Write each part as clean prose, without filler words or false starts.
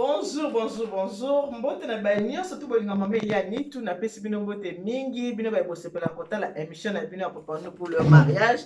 Bonjour, bonjour, bonjour. Mbote na banyo surtout bolinga mama yani tout na pesi bino mbote mingi bino ba bosepela kota la émission na bino papa nous pour le mariage.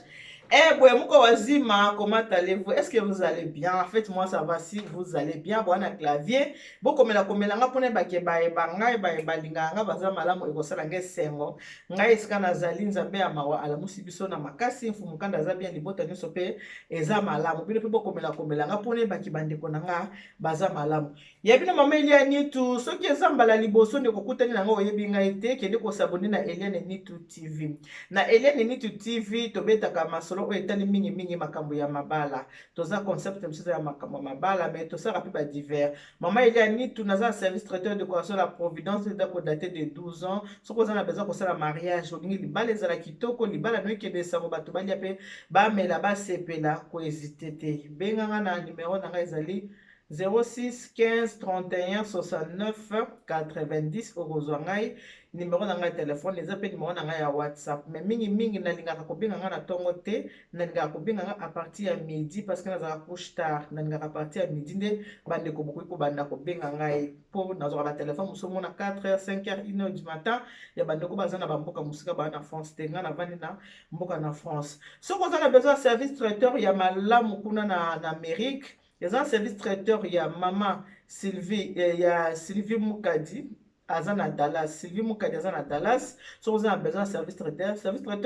Eh boy moko wazima, comment allez-vous? Est-ce que vous allez bien? En fait moi ça va si vous allez bien. Bwana clavier. Boko komela nga pone ba ke ba e ba ngai ba e ba linga nga baza malamu ekosala nge sengo. Ngai esika nazali nzambe ya mawa ala musibiso na makasi mfumu kanda za bien libota nyoso pe eza malamu. Bino pe boko komela nga pone ba ki bandeko na nga baza malamu. Yebina mama Eliane Nitu soki eza mbala liboso ndeko kutani nanga oyebi ngai te kende ko s'abonner na Eliane Nitu TV. Na Eliane Nitu TV tobetaka masolo oyo etali mingi makambo ya mabala. Toza concept msuza ya makambo mabala mais tosaka pe ba divers. Mama Eliane Nitu naza service traiteur de décoration la Providence de daté de 12 ans. Soko za na besoin ko sala mariage olingi libala ezala kitoko libala no ekende sango bato balia pe ba mela ba sepela ko hésiter te. Benganga na numéro nanga ezali 06 15 31 69 90 Orozwangai numéro nanga téléphone les appels numéro nanga ya WhatsApp mais mingi nalingaka kobenga nga na tongo te nalingaka kobenga nga à partir ya midi parce que nazaka couche tard nalingaka à partir ya midi nde bandeko bokoki kobanda kobenga ngai po nazoka ba téléphone mosomo na 4h 5h 1h du matin ya bandeko baza na bamboka musika ba na France te nga na vandi na mboka na France soki oza na besoin service traiteur ya malamu kuna na Amérique. Il y a un service traiteur, il y a maman Sylvie, il y a Sylvie Moukadi, Azana Dallas, Sylvie Moukadi, Azana Dallas. Si vous avez besoin de service traiteur,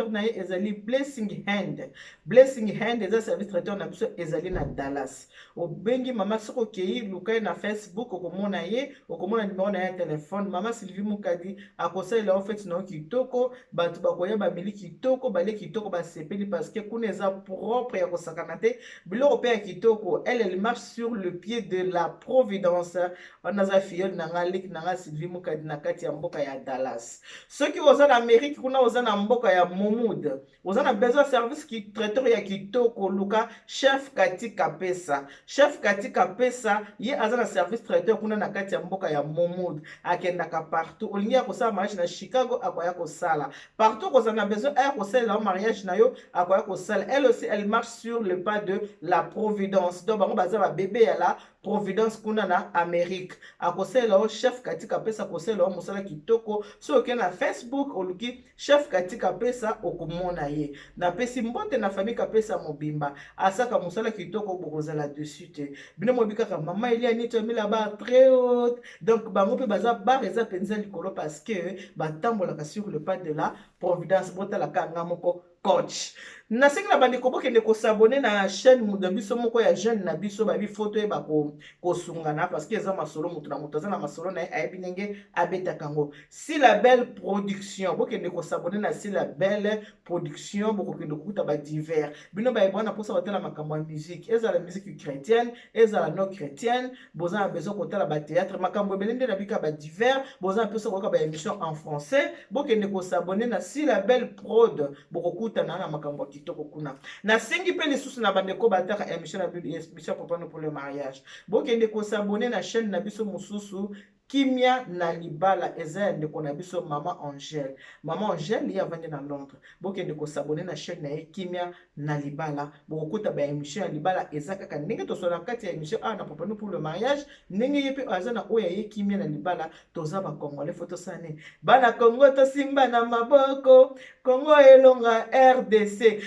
na ezali Blessing Hand. Blessing Hand, est un service traiteur, na besoin ezali na Dallas. Au bengi maman soko kei, lukai na Facebook, au komona ye, au komona numéro na téléphone, maman Sylvie Moukadi, a conseil la fait non kitoko, batu bakoya ba mili kitoko, bale kitoko ba sepeli parce que kuneza propre ya kosakanate, bilo pe ya kitoko, elle marche sur le pied de la providence. On a za fille nanga lik nanga Sylvie Moukadi na kati ya mboka ya Dallas. Ceux qui oza na Amérique kuna oza na mboka ya Momoud, oza na besoin service qui traiteur ya kitoko luka chef Katika Pesa. Chef Katika Pesa ye aza na service traiteur kuna na kati ya mboka ya Momoud. Akendaka partout. Olingi ya kosala mariage na Chicago akoya kosala. Partout koza na besoin ya kosala la mariage na yo akoya kosala. Elle aussi elle marche sur le pas de la Providence. Donc bango baza ba bébé ya la Providence kuna na Amérique. Akosela o chef Katika Pesa kosela o mosala kitoko. So ke na Facebook oluki chef Katika Pesa okomona ye. Na pesi mbote na famille Kapesa mobimba. Asaka mosala kitoko bokozala dessus te. Bino mobika ka mama Eliane Nitu mila ba très haute. Donc bango pe baza bar eza penza likolo parce que batambolaka sur le pas de la Providence botala kanga moko coach. Nasengi na bandeko bokende ko s'abonner na chaîne muda biso moko ya jeune na biso ba bi photo e ba ko sungana parce que eza masolo mutu na mutu eza na masolo na ayebi ndenge abeta kango. Si la belle production bokende ko s'abonner na si la belle production bokende kuta ba divers. Bino ba ebona posa batela makambo ya musique. Eza la musique chrétienne, eza la non chrétienne, boza besoin kotala ba théâtre makambo belende na bika ba divers, boza besoin koka ba émission en français, bokende ko s'abonner na si la belle prod bokokuta na makambo kitoko kuna. Na sengi pe lisusu na bandeko bataka émission na émission papa pour le mariage. Bokende ko s'abonner na chaîne na biso mususu Kimia na libala eza ndeko na biso mama Angèle. Mama Angèle ya vandi na Londres. Bokende ko s'abonner na chaîne na Kimia na libala. Bokuta ba émission ya libala eza kaka ndenge to sola kati ya émission na papa pour le mariage, ndenge yepe azana oya ye Kimia na libala toza ba Congolais photo sane. Bana Congo to simba na maboko, Congo elonga RDC.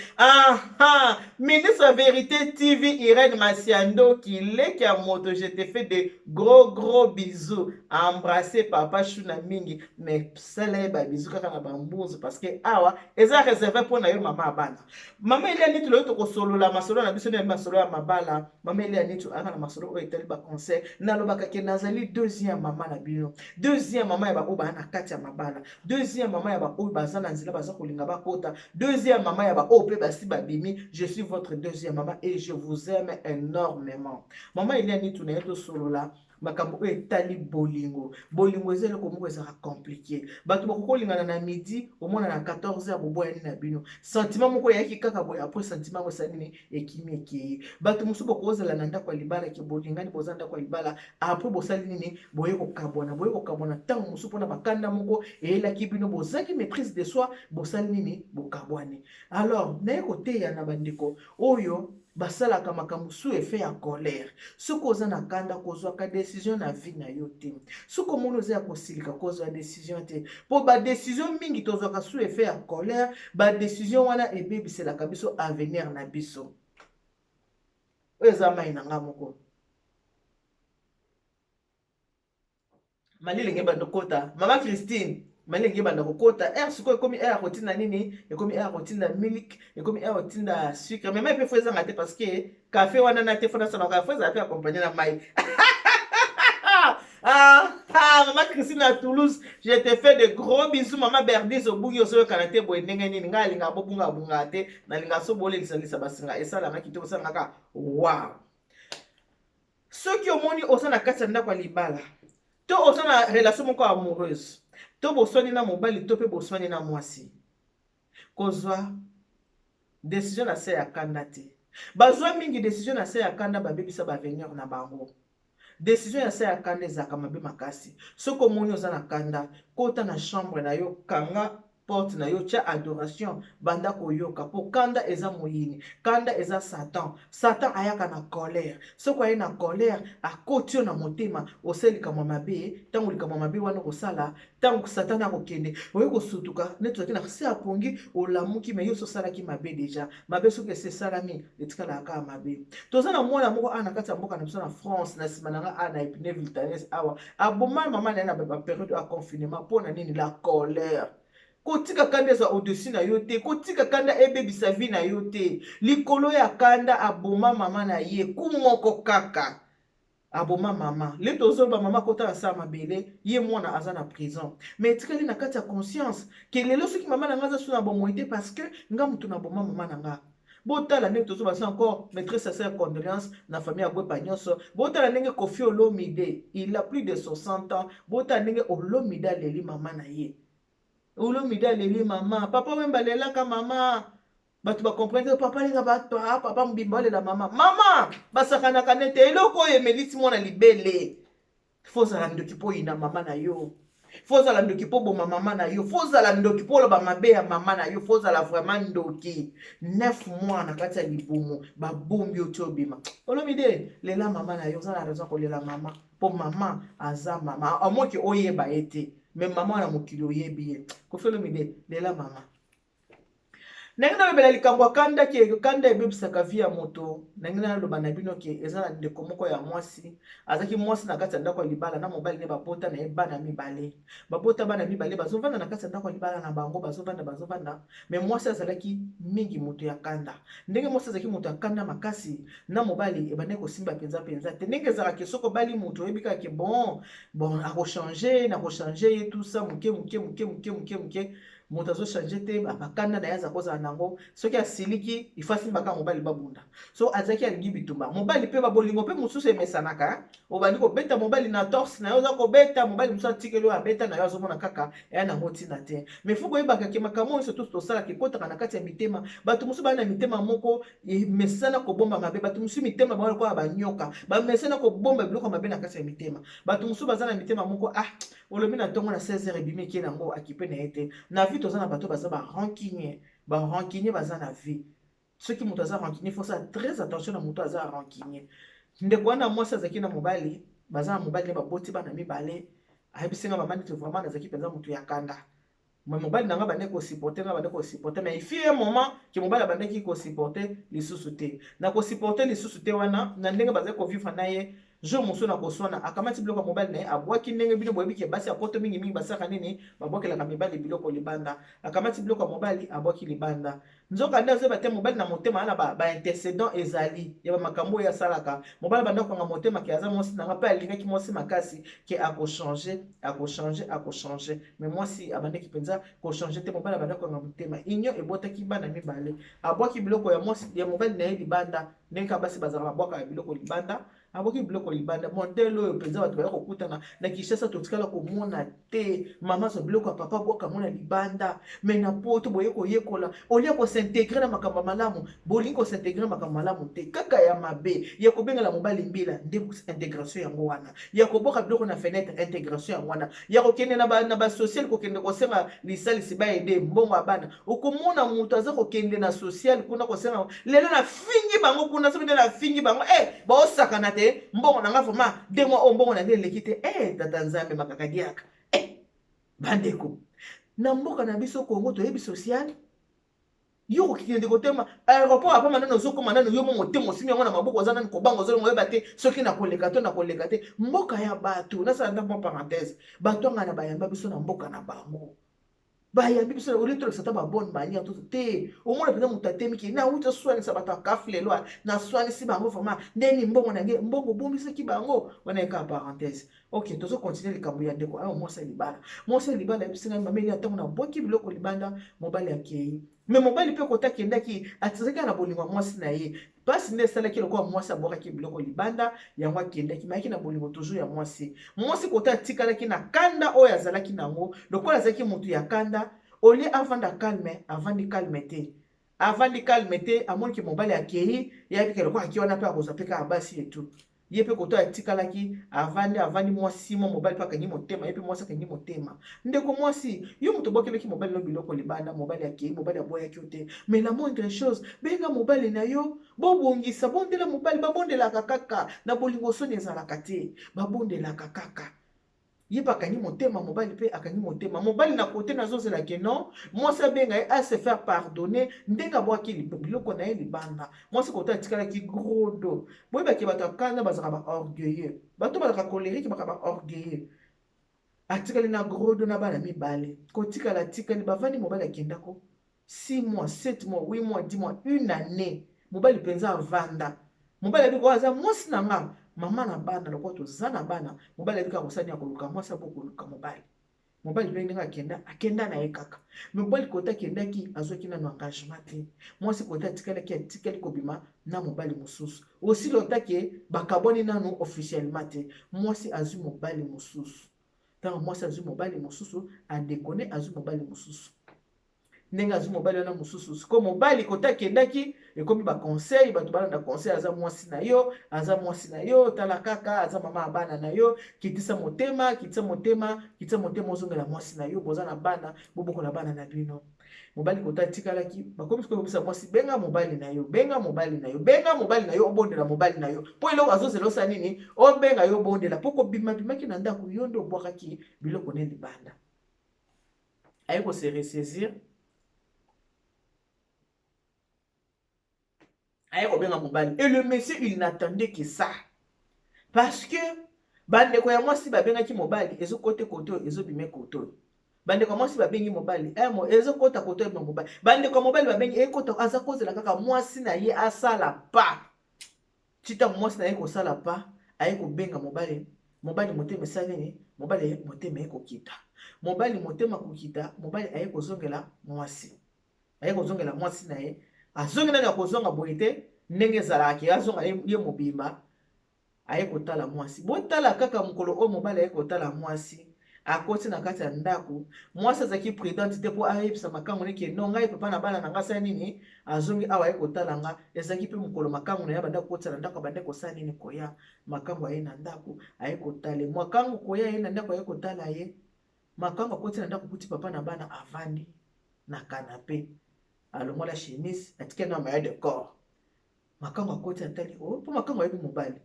Ministre Vérité TV Irène Masiando qui a moto, je te fais de gros bisous. Embrasser papa Shuna mingi mais sele ba bisous kaka na bambuzu parce que awa eza réservé pour na yo mama abana. Mama Eliane Nitu lo to ko solo la masolo na biso na masolo ya mabala. Mama Eliane Nitu aka na masolo o etali ba conseil na lobaka ke nazali deuxième maman na bino. Deuxième maman ya ba o ba na kati ya mabala. Deuxième maman ya ba o baza na nzela baza kolinga ba kota. Deuxième maman ya ba o pe basi ba bimi. Je suis votre deuxième maman et je vous aime énormément. Mama Eliane Nitu na to solo la makambo etali bolingo ezele komoko ezaka compliqué bato bakokolingana na midi omona na 14h boboyani na bino sentiment moko yaki kaka boye après sentiment osanini ekimi ekei bato musu bokozala na ndako ya libala ke bolingani boza ndako ya libala après bosali nini boye kokabwana ntango musu mpona bakanda moko eyelaki bino bozaki maîtrise de soi bosali nini bokabwane alors naye koteya na bandeko oyo basalaka makambo sous effet ya colère. Soki oza na kanda kozwaka décision na vie na yo te. Soki omoni oza ya kosilika kozwa décision te. Po ba décision mingi tozwaka sous effet ya colère, ba décision wana ebebiselaka biso avenir na biso. Oyo eza mai na nga moko. Malilenge bando kota. Mama Christine, malilenge bando kota. Siko ekomi kotinda nini? Ekomi kotinda milk, ekomi kotinda sucre. Mais mai pe fo ezanga te parce que café wana na te fona sana café za pe accompagner na mai. Maman Christine à Toulouse, je te fais de gros bisous. Maman Berdis au bout, yo so kanate boy ndenge nini nga linga bobunga bunga te na linga so bole lisalisa basinga esala nga kitoko sanga ka. Wow. Soki omoni osana kati ndako ya libala. To osana relation moko amoureuse. To boswani na mobali to pe boswani na mwasi. Kozwa décision na se ya kanda te. Bazwa mingi décision na se ya kanda babebisa ba venir na bango. Décision ya se ya kanda ezaka mabe makasi. Soko moni ozana kanda, kota na chambre na yo kanga porte na yo tia adoration banda koyoka po kanda eza moyini, kanda eza Satan. Satan ayaka na colère. Soko aye na colère akoti yo na motema oselika mabe, tango lika mabe wana kosala, tango Satan akokende, oye kosutuka neto na se apongi olamuki me yo so sala ki mabe déjà. Mabe soki se salami etikala aka mabe. Tozana mwana moko ana kati ya mboka na biso na France na simananga ana epine Viltanes awa. Aboma mama na ba période ya confinement pona nini la colère. Kotika kanda eza au-dessus na yo te, kotika kanda ebebisa vie na yo te. Likolo ya kanda aboma mama na ye kumoko kaka. Aboma mama. Le tozoloba mama kota na sa mabele, ye mwana aza na prison. Mais etikali na kati ya conscience ke lelo soki mama na nga aza suna bomo ete parce que nga mutu na boma mama na nga. Botala ndenge tozoba sa encore maîtresse à sa condoléance na famille Agwepa nyonso. Botala ndenge Koffi Olomide, il a plus de 60 ans. Botala ndenge Olomide leli mama na ye. Olomide leli mama, papa wemba lelaka mama. Batu ba comprendre papa linga ba papa mbimba lela mama. Mama, basakana kanete eloko yemeliti mwana libele. Foza la ndoki po ina mama na yo. Foza la ndoki po boma mama na yo. Foza la ndoki po loba mabe ya mama na yo. Foza la vraiment ndoki. 9 mois na kati ya libumu ba bombi otobima. Olomide lela mama na yo, za na raison ko lela mama. Po mama aza mama. Amoki oyeba ete. Mais maman na mokili oyebi ye. Koffi Olomide lela mama. Nengina bebela likambo kanda ki kanda ebebisaka vie ya moto. Nengina loba na bino ki eza na ndeko moko ya mwasi. Azaki mwasi na kati ya ndako ya libala na mobali ne babota na bana mibale. Babota bana mibale bazovanda na kati ya ndako ya libala na bango bazovanda. Mais mwasi azalaki mingi moto ya kanda. Ndenge mwasi azalaki moto ya kanda makasi na mobali ebane ko simba penza te. Ndenge ezalaki soko bali moto ebika ke bon ako changer na ko changer et tout ça muke moto azo changer te bakanda na yaza koza nango soki asiliki ifasi mbaka mobali babunda so azaki alingi bitumba mobali pe babolingo pe mususu emesanaka obandi ko beta mobali na torse na yo za ko beta mobali mususu atikelo abeta na yo azomona kaka ya na ngoti na te mais fuko yebaka ke makamo surtout to sala ke kota kana kati ya mitema batu mususu bana mitema moko mesana ko bomba mabe batu mususu mitema ba ko abanyoka ba mesana ko bomba biloko mabe na kati ya mitema batu mususu bazana mitema moko olobi na tongo na 16h ebimi ke nango akipe na ete na vie tozana bato baza ba rancunier baza na vie soki moto aza rancunier faut ça très attention na moto aza rancunier ndeko wana mwasi azaki na mobali baza na mobali ne baboti bana mibale ayebisinga mama neti vraiment nazaki penza moto ya kanda mobali nanga bande ko supporter nga bande ko supporter mais il fut un moment que mobali bande ki ko supporter lisusu te na ko supporter lisusu te wana na ndenge baza ko vivre na ye jo muso na koswana akamati biloko mobali na ye abwaki ndenge bino boyebi ke basi apoto mingi basaka nini babwakelaka mibali biloko libanda akamati biloko mobali abwaki libanda nzoka nde azoyeba te mobali na motema ana ba intercedent ezali ya makambo ya salaka mobali banda kokanga motema ke aza mwasi nanga pe alingaki mwasi makasi ke akochanger mais mwasi abandeki penza kochanger te mobali banda kokanga motema inyo ebotaki bana mibale abwaki biloko ya mwasi ya mobali na ye libanda ndenge basi bazala babwaka biloko libanda aboki biloko libanda modele oyo mpenza bato baya kokutana na Kinshasa totikala komona te mama so biloko ya papa boka mona libanda me na poto boye koyekola olia kosintegre na makambo malamu bolingi kosintegre makambo malamu te kaka ya mabe ya kobengala mobali mbila nde intégration yango wana ya koboka biloko na fenêtre intégration yango wana ya kokende na basocial kokende kosenga lisalisi baede mbongo ya bana okomona moto aza kokende na social kuna kosenga lelo na fingi bango kuna soki nde na fingi bango baosakana te mbongo na nga vraimen de mois oyo mbongo na nde eleki te tata nzambe makakadiaka bandeko na mboka na biso Kongo toyebi social yo kokende kotema aéroport apa manano ozokoma nano yo mo motema osimi yango na maboko oza nani kobanga ozolongo oyeba te soki nakoleka to nakoleka te mboka ya bato nasala nda mwa parenthèse bato anga na bayamba biso na mboka na bango bayambi biso olie tolekisa ta babone manière toto te omona mpenza moto atemiki na wuti oswanisa bato akafu lelo naswanisi bango vraimen ndeni mbongo nange mbongo obombisaki bango wana eka parenthèse ok tozokontinue likambo ya ndeko ayo mwasi ya libala mwasi ya libala yebisinga mameli ya ntango na bwaki biloko libanda mobali akei me mobali mpe kota akendaki atizaki na bolingo ya mwasi na ye mpasi nde esalaki lokola mwasi abwakaki biloko libanda yango akendaki mayaki na bolingo toujours ya mwasi mwasi kota atikalaki na kanda oyo azalaki nango lokola azalaki motu ya kanda olie avanda calme avandi calme te avandi calme te amoniki mobali akei yayebika lokola aki wana mpe akozwa mpe kaka basi etu ye mpe koto atikalaki avandi mwasi mo mobali mpe akangi motema ye mpe mwasi akangi motema ndeko mwasi yo moto obwakelaki mobali no biloko libanda mobali akei mobali aboyaki yo te mais la moindre chose benga mobali na yo bobongisa bondela mobali babondelaka kaka na bolingo soni ezalaka te babondelaka kaka ye mpe akangi motema mobali mpe akangi motema mobali na kote nazozelaki non mwasi abenga ye a se faire pardonner ndenge abwaki biloko na ye libanda mwasi kote atikalaki grodo boyebaki bato akanda bazalaka baorgueilleux bato bazalaka colérique baka baorgueilleux atikali na grodo na bana mibale kotikala atikali bavandi mobali akendako 6 mois 7 mois 8 mois 10 mois une année mobali mpenza avanda mobali abiko aza mwasi na nga mama na bana lokola toza na bana mobali abika kosani ya koluka mwasi abokoluka mobali mpe ndenge akenda na ye kaka mobali kota akendaki azwaki nano engagement te mwasi kota atikali kobima na mobali mosusu osi lotake bakaboni nano officiellement te mwasi azwi mobali mosusu ntango mwasi azwi mobali mosusu adekone azwi mobali mosusu ndenge azwi mobali wana mosusu siko mobali kota akendaki ekomi baconseil bato balanda conseil aza mwasi na yo tala kaka aza mama ya bana na yo kitisa motema ozongela mwasi na yo boza na bana bobokola bana na bino mobali kota atikalaki bakomi sikoyo kobisa mwasi benga mobali na yo obondela mobali na yo mpo eloko azozela osa nini obenga yo obondela mpo kobimaki na ndako yo nde obwakaki biloko ne libanda aye kose ressaisir aye kobenga mobali et le monsieur il n'attendait que ça parce que bandeko ya mwasi babengaki mobali ezokote koto ezobime koto bandeko ya mwasi babengi mobali ezokota koto ebima mobali bandeko ya mobali babengi ekota aza kozela kaka mwasi na ye asala pa tita mwasi na ye kosala pa aye kobenga mobali motema esalini mobali motema ekokita mobali motema kokita mobali aye kozongela mwasi na ye azongi nani akozonga boye te ndenge ezalaki azonga ye mobimba aye kotala mwasi botala kaka mokolo oyo mobali aye kotala mwasi akoti na kati ya ndako mwasi azalaki prudente te mpo ayebisa makambo neke no ngai papa na bana na nga sala nini azongi awa aye kotala nga ezalaki mpe mokolo makambo na ye banda kokotisa na ndako abanda kosala nini koya makambo aye na ndako aye kotala makambo koya ye na ndako aye kotala ye makambo akoti na ndako kuti papa na bana avandi na kanape alongola chemise atikali na maya de corps makango akoti atali mpo makango ayebi mobali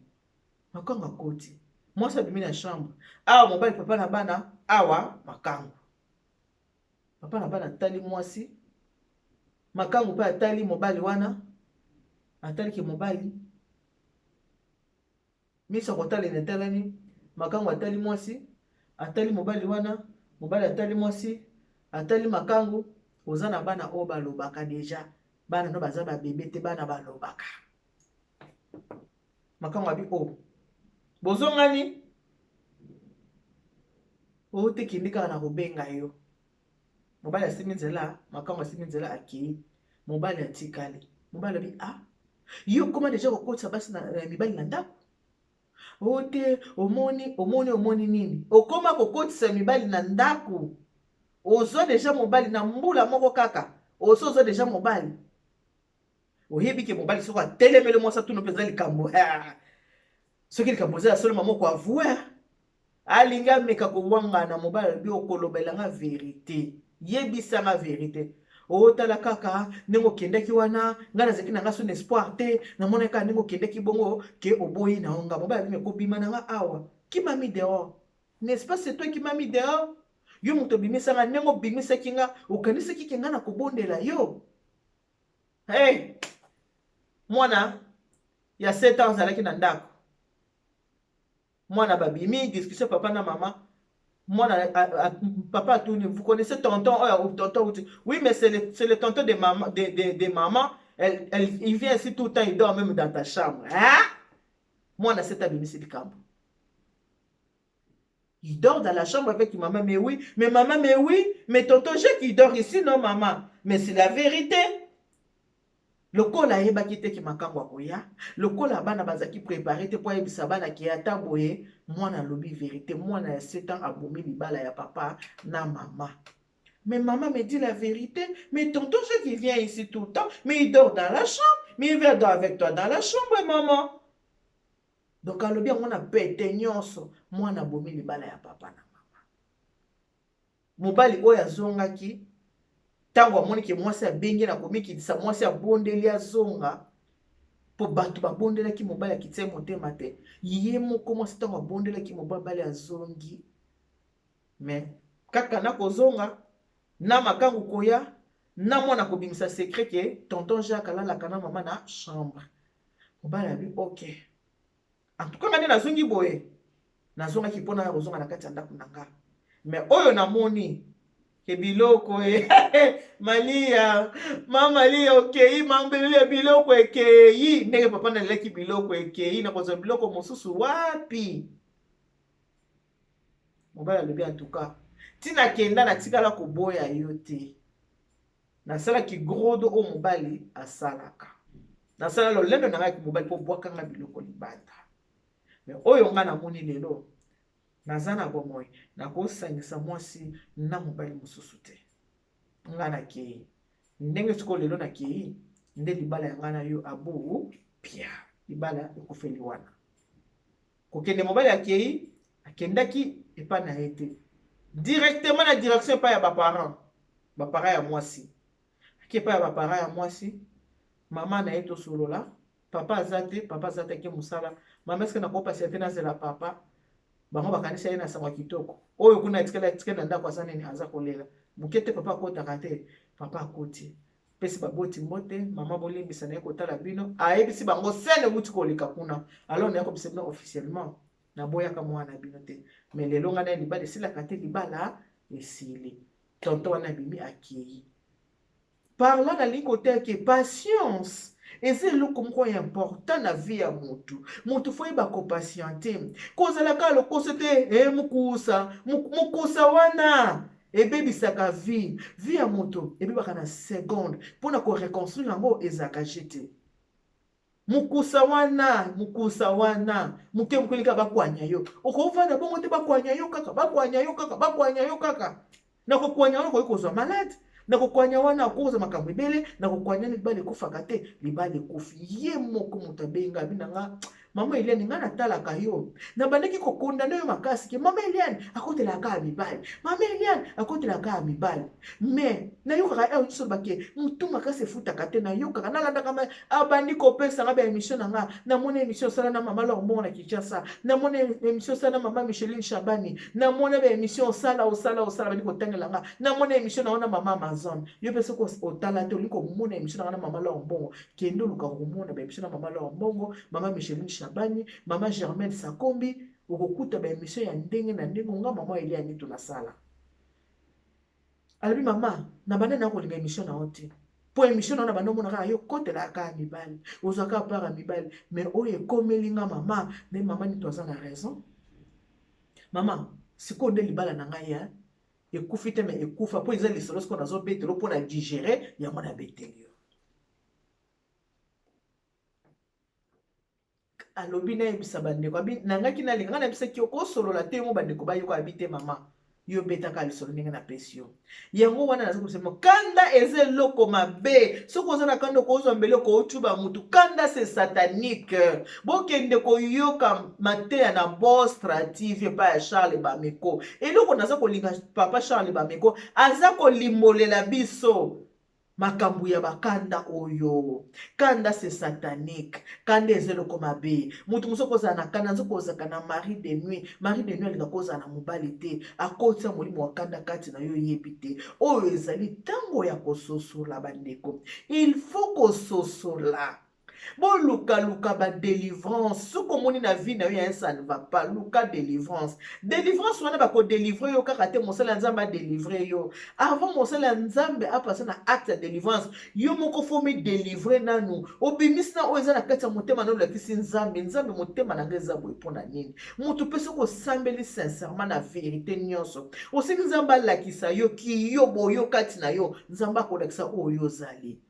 makango akoti mwasi abimi na chambre awa mobali papa na bana awa makango papa na bana atali mwasi makango mpe atali mobali wana ataliki mobali miso akotala na etalani makango atali mwasi atali mobali wana mobali atali mwasi atali makango oza na bana oyo balobaka deja bana no baza babebe te bana balobaka makango abi bozongani oyo tekindi kaka na kobenga yo mobali asimi nzela makango asimi nzela akei mobali atikali mobali abi yo koma deja kokotisa basi na mibali na ndako ote omoni nini okoma kokotisa mibali na ndako ozwa deja mobali na mbula moko kaka ozwa deja mobali oyebi ke mobali soko atelemele mwasi atuna mpenza likambo soki likambo eza ya solo mama koavouer alingi ameka kowangana mobali alobi okolobelanga verite yebisanga verite otala kaka ndenge okendeki wana ngai nazalaki na nga so na espoir te namona kaka ndenge okendeki bongo ke oboyi na onga mobali alobi mekobima na nga awa kimami dehors n'est-ce pas c'est toi kimami dehors yo moto obimisanga ndenge obimisaki nga okanisaki ke nga na kobondela yo hey mwana ya 7 ans azalaki na ndako mwana babimi discussion papa na mama mwana papa atuni vous connaissez tonton tonton oui mais c'est le tonton de maman de maman il vient ici tout le temps il dort même dans ta chambre hein mwana c'est abimisi likambo il dort dans la chambre avec maman mais oui mais tonton j'ai qui dort ici non maman mais c'est la vérité lokola ayebaki te ki makambo akoya lokola bana bazaki préparé te po ayebisa bana ki ata boye mwana alobi vérité mwana ya 7 ans abomi libala ya papa na mama mais maman me dit la vérité mais tonton je qui vient ici tout le temps mais il dort dans la chambre mais il vient dormir avec toi dans la chambre maman donc alobi mwana pete nyonso mwana abomi libala ya papa na mama mobali oyo azongaki tango amoni ke mwasi abengi na komikitisa mwasi abondeli azonga po bato babondelaki mobali akitie motema te ye moko mwasi tango abondelaki mobali azongi mais kaka na kozonga na makangu koya na mwana kobimisa secret ke tonton Jacques alalaka na mama na chambre mobali abi ok en tout cas ngane nazongi boye nazongaki mpona kozonga na kati ya ndako na nga mais oyo namoni biloko Malia mama lia okei mambele biloko ekei ndenge papa na leki biloko ekei na koza biloko mosusu wapi mobala lobi en tout cas tina kenda na tikala koboya yo te nasalaki gros do o mobali asalaka nasala lolendo na ngaki mobali po bwakanga biloko libanda mais oyo nga namoni lelo naza na bomoi nakosangisa mwasi na mobali mosusu te nga nakei ndenge siko lelo nakei nde libala ya nga na yo abu pia libala ekufeli wana kokende mobali akei akendaki epa na ye te directement na direction epa ya baparent ya mwasi ake epa ya baparent ya mwasi mama na ye tosolola papa aza te ke mosala mama eske nakopasila te nazela papa bango bakanisa ye na sango kitoko oyo kuna etikala na ndako aza nini aza kolela bukete papa akotaka te papa akoti pesi baboti mbote mama bolimbisa na ye kotala bino ayebisi bango sene wuti koleka kuna alors na ye kobisa bino officiellement naboyaka mwana bino te mais lelo nga na ye libala esilaka te libala esili tonton wana bimi akei parla na lingi koteke patience eza eloko moko ya important na vie ya mutu fo yeba kopatiente kozalaka lokoso te mukusa wana ebebisaka vie ya mutu ebebaka na seconde mpona koreconstruire yango ezalaka jete mukusa wana muke mukolika bakwanya yo okovanda bongo te bakwanya yo kaka na kokwanya wana koki kozwa malade na kokwanya wana akoza makambo ebele na kokwanya libala ekufaka te libala ekufi ye moko moto abenga abinanga mama Eliane nga natalaka yo na bandeki kokondana yo makasi ke mama Eliane akotelaka ya mibali mais nayokaka eyo nyonso bake mutu makasi efutaka te nayokaka nalandaka abandi kopesanga ba émission na nga namona émission osala na mama Laure Mbongo na Kinshasa namona émission osala na mama Micheline Chabani namona ba émission osala bandi kotangela nga namona émission na wana mama Amazon yo pe soko otala te oliko mona émission na wana mama Laure Mbongo kendo luka komona ba émission na mama Laure Mbongo mama Micheline Chabani mama Germaine Sakombi okokuta ba émission ya ndenge na ndenge nga mama Eliane tunasala alobi mama na bana na kolinga émission na ote po émission na bana mona yo kotela ka mibali ozaka para mibali mais oyo ekomelinga mama ne mama ni toza na raison mama siko nde libala na ngai ya ekufi te mais ekufa po eza lisolo siko nazo betelo po na digérer ya mona beteli alobi na yebisa bandeko abi nangaki na linga na bisaki ko solo la te mo bandeko ba yoko abite mama yo betaka lisolo ndenge na pesi yo yango wana naza kosema kanda eza eloko mabe soki oza na kanda kozwa mbele koutuba mutu kanda se satanique bokende koyoka mateya na boss strative epa ya Charles Bameko eloko naza kolinga papa Charles Bameko aza kolimbolela biso makambo ya bakanda oyo kanda se satanique kanda ezeloko mabe mutu mosusu kozala na kanda nzo kozaka na mari de nuit alinga kozala na mobali te akotisa molimo wa kanda kati na yo yebi te oyo ezali ntango ya kososola bandeko il faut kososola boluka ba délivrance soki omoni na vie na yo ya ça ne va pas luka délivrance wana bakodélivre yo kaka te mosala ya nzambe adélivre yo avant mosala ya nzambe apasa na acte ya délivrance yo moko fo midélivre nanu obimisi na oyo eza na kati ya motema na olakisi nzambe motema na nga eza boye mpo na nini motu mpe soki osambeli sincèrement na vérité nyonso osengi nzambe alakisa yo kiyo boyo kati na yo nzambe akolakisa oyo ozali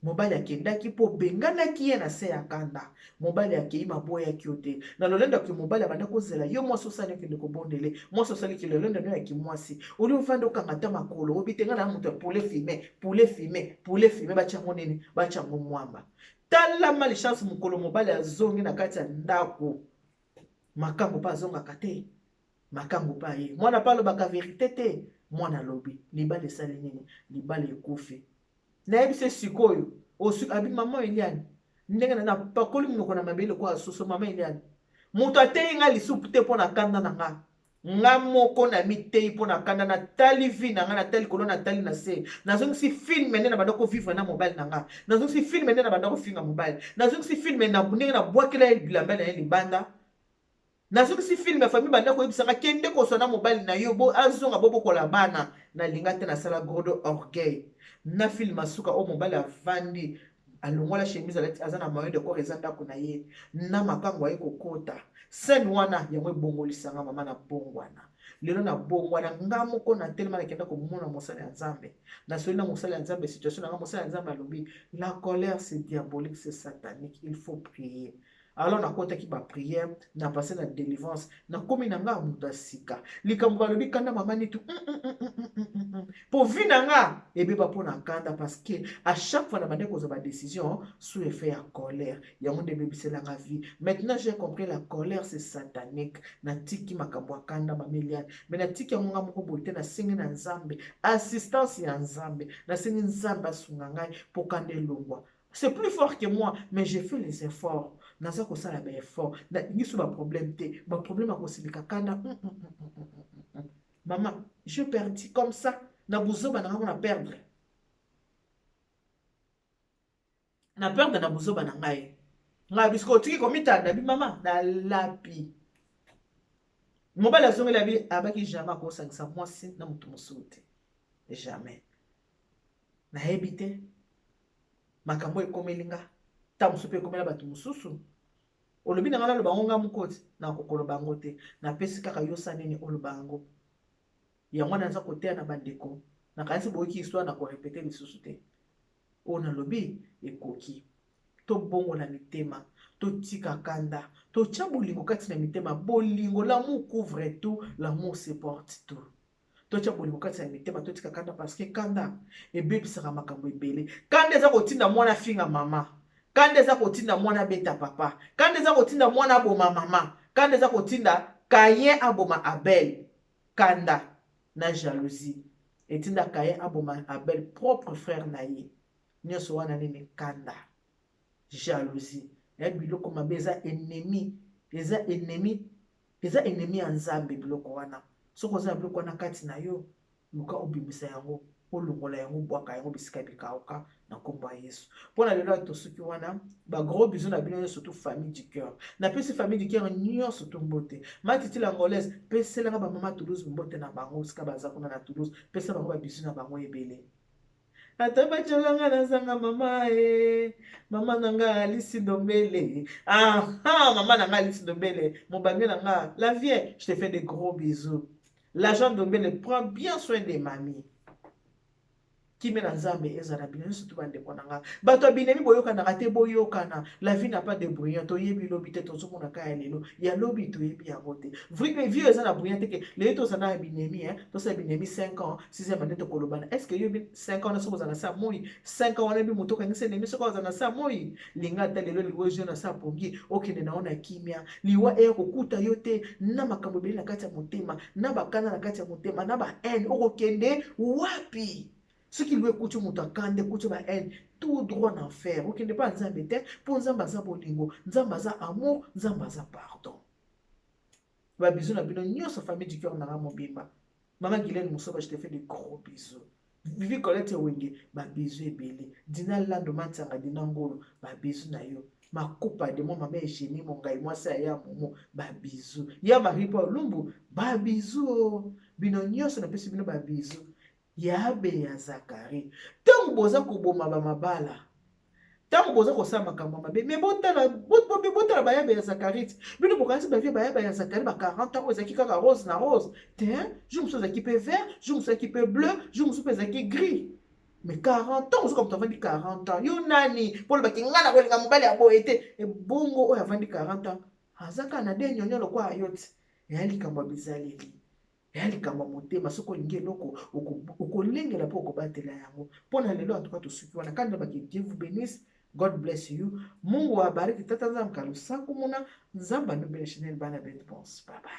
mobali akendaki mpo benganaki ye na se ya kanda mobali akei maboyaki yo te na lolendo yaki mobali abanda kozela yo mwasi osali okende kobondele mwasi osaliki lolendo no yaki mwasi oli ovanda okanga ta makolo obitenga na moto ya poulet fime batiango nini batiango mwamba tala malchance mokolo mobali azongi na kati ya ndako makambo mpe azongaka te makambo mpe aye mwana mpe alobaka verité te mwana alobi libala esali nini libala ekufi nayebise sikoyo abi mama Eliane ndenge na pakoli munoko na mabele kwa soso mama Eliane moto atei nga lisupu te mpo na kanda na nga moko na mitei mpo na kanda na tali vi na nga na tali kolo na tali na se nazongisi filme nde na banda kovivre na mobali na nga nazongisi filme nde na banda kofinga mobali nazongisi filme na ndenge na bwakela ye bilamba na ye libanda nazongisi filme ya famille banda koyebisanga kende koswa na mobali na yo azonga bobokola bana nalinga te nasala godo orgueil na film asuka o mobali avandi alongola chemise alati aza na moyen de corps eza ndako na ye na makango aye kokota scène wana yango ebongolisanga mama na bongwana lelo na bongwana nga moko na telema nakenda komona mosala ya nzambe nasoli na mosala ya nzambe situation na nga mosala ya nzambe alobi la colère c'est diabolique c'est satanique il faut prier alors nakotaki ba prière na passé na délivrance na komi na nga mutu asika likambo balobi kanda mama nitu po vi na nga ebeba mpo na kanda parce que à chaque fois na bande kozwa ba décision sous effet ya colère yango nde ebebiselanga vie maintenant j'ai compris la colère c'est satanique natiki makambo ya kanda mameliane mais natiki yango nga moko boye te nasengi na nzambe assistance ya nzambe nasengi nzambe asunga ngai mpo kanda elongwa. C'est plus fort que moi, mais j'ai fait les efforts. Naza ko sala ba effort. Na nisu ba problème te, ba problème ko silika kanda. Maman, je perdis comme ça. Na buzoba na ngona perdre. Na perdre na buzoba na ngai. Nga bisko tiki komita na bi mama na lapi. Mobali azongela bi abaki jamais ko sangisa mwasi na mutu musuti. Jamais. Na hebite. Makambo ekomelinga ta musupe ekomela bato mususu olobi na ngala loba ngonga mukoti na kokoloba ngo te na pesi kaka yosa nini oloba ngo yango naza koteya na bandeko na kanisi boyoki histoire na korepete lisusu te oyo nalobi ekoki tobongola mitema totika kanda totya bolingo kati na mitema bolingo l'amour couvre tout l'amour supporte tout tocha bolingo kati ya mitema totika kanda parce que kanda ebebisaka makambo ebele kanda eza kotinda mwana finga mama kanda eza kotinda mwana beta papa kanda eza kotinda mwana aboma mama kanda eza kotinda Kayen aboma Abel kanda na jalousie etinda Kayen aboma Abel propre frère na ye nyonso wana nini kanda jalousie ya biloko mabe eza ennemi ya nzambe biloko wana soko oza na biloko wana kati na yo luka obimisa yango olongola yango bwaka yango bisika bikauka na kombo ya Yesu mpona lelo tosuki wana ba gros bisous na bino surtout famille du cœur na pesi famille du cœur nyonso to mbote matiti langolaise peselanga ba mama Toulouse mbote na bango sika baza kuna na Toulouse pesa bango ba bisous na bango ebele ata bacholanga na zanga mama mama nanga Alice Ndombele mama nanga Alice Ndombele mobange nanga la vieille je te fais des gros bisous. L'agent Ndombele prend bien soin des mamies. Kimi na nzambe ezala bino surtout bande konanga bato binemi boyokana te boyokana la vie n'a pas de brillant to yebi lobi te to mona ka lelo ya lobi to yebi ya bote vrai vie eza na brillant te ke le to sana binemi to sa binemi 5 ans 6e année to kolobana est-ce que yebi 5 ans na soko za sa moi 5 ans wana bi moto ka ngise nemi soko za na sa moi linga ta lelo liwo je na sa pongi okende na ona kimia liwa kokuta yo te na makambo beli na kati ya motema na bakana na kati ya motema na ba haine okokende wapi ce qui lui écoute mon takande écoute ba haine tout droit en enfer okende pas nzambe te pour nzambe za bolingo nzambe za amour nzambe za pardon ba bisous na bino nyonso famille du cœur na mobimba maman Guylaine Moussoba je te fais de gros bisous Vivi Colette Wenge ba bisous ebele Dina Lando Matsanga Dina Ngolo ba bisous na yo makupa de mon maman Eugénie mon gars moi ça ya momo ba bisous ya Marie Paul Lumbu ba bisous bino nyonso na pesi bino ba bisous yabe ya Zakari tango boza koboma ba mabala tango boza kosala makambo mabe me botala bayabe ya Zakari bino bokanisi bavie bayabe ya Zakari ba 40 ans ezaki kaka rose na rose te jour mosusu ezaki pe vert jour mosusu ezaki pe bleu jour mosusu ezaki gris mais 40 ans ozoka moto avandi 40 ans yo nani mpona baki nga na kolinga mobali ya boye te ebongo oyo avandi 40 ans azaka na de nyonyo lokwa ayo ti eya likambo ya bizaleli eya likambo ya motema soki olingi eloko okolengela mpo okobatela yango mpona lelo antuka tosuki wana kandi baki Dieu vous bénisse God bless you Mungu abariki tata nzambe kalusanku muna nzambe anobele Chanel bana bete bonse bye bye